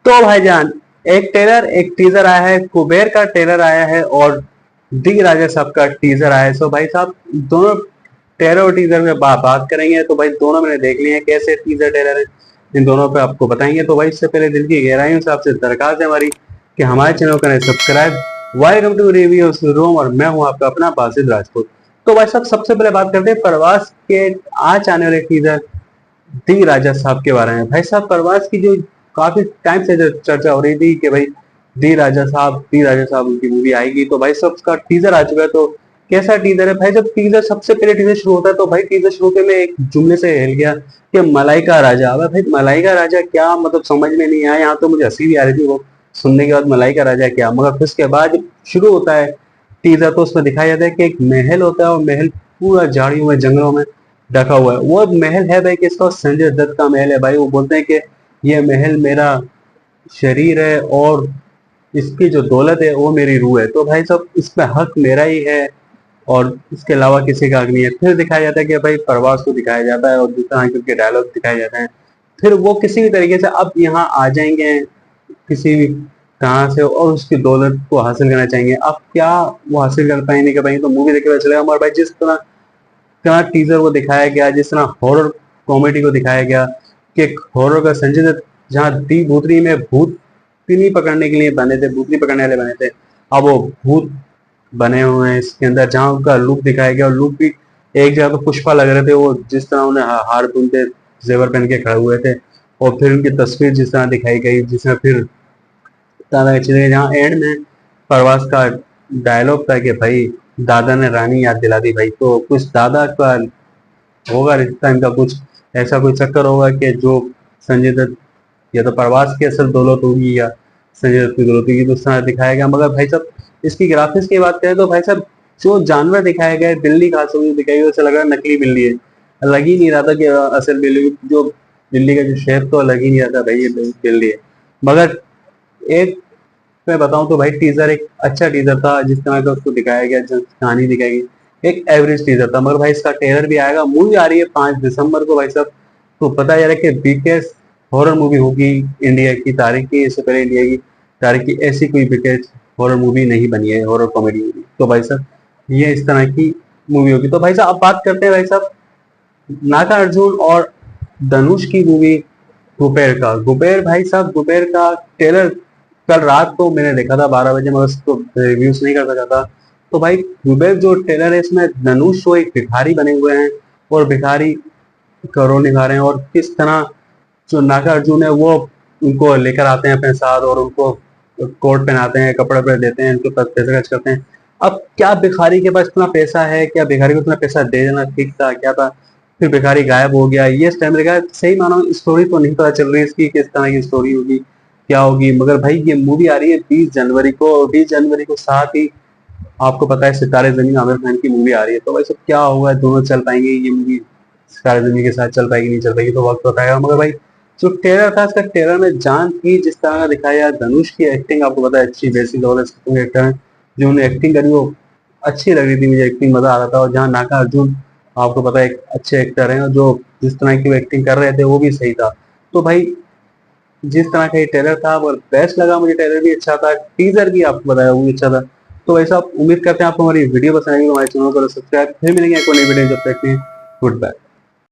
तो भाईजान एक टीजर आया है, कुबेर का ट्रेलर आया है और डी राजा साहब का टीजर आया है। सो भाई साहब दोनों ट्रेलर और टीजर में बात करेंगे। तो भाई दोनों मैंने देख लिए हैं, कैसे टीजर ट्रेलर है इन दोनों पे आपको बताएंगे। तो भाई इससे पहले दिल की गहराइयों से आपसे दरखास्त है हमारी कि हमारे चैनल को करें subscribe. Welcome to review room और मैं हूं आपका अपना बासित राजपूत। तो भाई साहब सबसे पहले बात करते हैं प्रवास के आज आने वाले टीजर डी राजा साहब के बारे में। भाई साहब प्रवास की जो काफी टाइम से जो चर्चा हो रही थी कि भाई डी राजा साहब उनकी मूवी आएगी, तो भाई साहब उसका टीजर आ चुका है। तो कैसा टीजर है भाई? जब टीजर सबसे पहले टीजर शुरू होता है तो भाई टीजर शुरू के में एक जुमले से हिल गया कि मलाइका राजा। अब भाई मलाइका राजा क्या मतलब समझ में नहीं आया। यहाँ तो मुझे हंसी भी आ रही थी वो सुनने के बाद, मलाइका राजा क्या। मगर फिर उसके बाद जब शुरू होता है टीजर तो उसमें दिखाया जाता है कि एक महल होता है और महल पूरा झाड़ियों में जंगलों में ढका हुआ है। वो महल है भाई कि इसका संजय दत्त का महल है भाई। वो बोलते हैं कि ये महल मेरा शरीर है और इसकी जो दौलत है वो मेरी रूह है। तो भाई साहब इसमें हक मेरा ही है और इसके अलावा किसी का हक नहीं है। फिर दिखाया जाता है कि भाई प्रवास को दिखाया जाता है और दूसरा के डायलॉग दिखाए जाते हैं। फिर वो किसी भी तरीके से अब यहाँ आ जाएंगे किसी भी कहाँ से और उसकी दौलत को हासिल करना चाहेंगे। अब क्या वो हासिल कर पाएंगे नहीं कर पाएंगे तो मूवी देखे पता चलेगा। हमारे भाई जिस तरह टीजर को दिखाया गया, जिस तरह हॉरर कॉमेडी को दिखाया गया कि एक हॉरर का संजय दत्त जहाँ दी भूतनी में भूतनी पकड़ने के लिए बने थे, भूतनी पकड़ने वाले बने थे, अब वो भूत बने हुए हैं इसके अंदर। जहाँ उनका लुक दिखाया गया और लुक भी एक जगह पे पुष्पा लग रहे थे, वो जिस तरह उन्हें हार बुनते जेवर पहन के खड़े हुए थे। और फिर उनकी तस्वीर जिस तरह दिखाई गई, जिसमें फिर जहाँ एंड में प्रवास का डायलॉग था कि भाई दादा ने रानी याद दिला दी भाई। तो कुछ दादा का होगा रिश्ता इनका, कुछ ऐसा कोई चक्कर होगा कि जो संजय दत्त या तो प्रवास की असल दौलत होगी या संजय दत्त की दौलत होगी, तो उस तरह दिखाया गया। मगर भाई साहब इसकी ग्राफिक्स की बात करें तो भाई साहब जो जानवर दिखाया गया है, बिल्ली खास हुई दिखाई गई, उसे लग रहा है नकली बिल्ली है। लग ही नहीं रहा था कि असल बिल्ली, जो बिल्ली का जो शेप तो लग ही नहीं रहा था भाई ये बिल्ली है। मगर एक मैं बताऊं तो भाई टीजर एक अच्छा टीजर था, जिस तरह का उसको दिखाया गया, जो कहानी दिखाई गई एक एवरेज टीजर था। मगर भाई इसका ट्रेलर भी आएगा, मूवी आ रही है 5 दिसंबर को भाई साहब। तो पता है कि बिगेस्ट हॉरर मूवी होगी इंडिया की तारीख की, इससे पहले इंडिया की तारीख की ऐसी कोई बिगेस्ट हॉरर मूवी नहीं बनी है, हॉरर कॉमेडी मूवी। तो भाई साहब ये इस तरह की मूवी होगी। तो भाई साहब अब बात करते हैं भाई साहब नागा अर्जुन और धनुष की मूवी गुबेर का। गुबेर भाई साहब गुबेर का ट्रेलर कल रात को मैंने देखा था 12 बजे, मगर उसको रिव्यूज नहीं कर सका था। तो भाई गुबेर जो ट्रेलर है इसमें धनुष वो एक भिखारी बने हुए हैं और भिखारी करोड़ निभा रहे हैं और किस तरह जो नागा अर्जुन है वो उनको लेकर आते हैं अपने साथ और उनको कोट पहनाते हैं, कपड़े पे देते हैं, उनके पास पैसे खर्च करते हैं। अब क्या भिखारी के पास इतना पैसा है? क्या भिखारी को इतना पैसा दे देना ठीक था? क्या था? फिर भिखारी गायब हो गया, ये टाइम लगा। सही मानो स्टोरी तो नहीं पता चल रही इसकी किस तरह की स्टोरी होगी, क्या होगी। मगर भाई ये मूवी आ रही है 20 जनवरी को और 20 जनवरी को साथ ही आपको पता है सितारे जमीन आमिर खान की मूवी आ रही है। तो भाई सब क्या होगा, दोनों चल पाएंगे ये मूवी सितारे जमीन के साथ, चल पाएगी नहीं चल पाएगी तो वक्त बताएगा। मगर भाई जो ट्रेलर था इसका ट्रेलर में जान की जिस तरह का दिखाया, धनुष की एक्टिंग आपको पता है अच्छी, बेसिक लेवल एक्टर है, जो उन्हें एक्टिंग करी वो अच्छी लग रही थी, मुझे एक्टिंग मजा आ रहा था। और जहाँ नागा अर्जुन आपको पता है एक अच्छे एक्टर हैं और जो जिस तरह की वो एक्टिंग कर रहे थे वो भी सही था। तो भाई जिस तरह का ये ट्रेलर था वो बेस्ट लगा मुझे, ट्रेलर भी अच्छा था, टीजर भी आपको बताया वो भी अच्छा था। तो वैसा उम्मीद करते हैं आपको हमारी वीडियो पसंद आएगी, हमारे चैनल को सब्सक्राइब। फिर मिलेंगे एक और नई वीडियो, जब तक गुड बाय।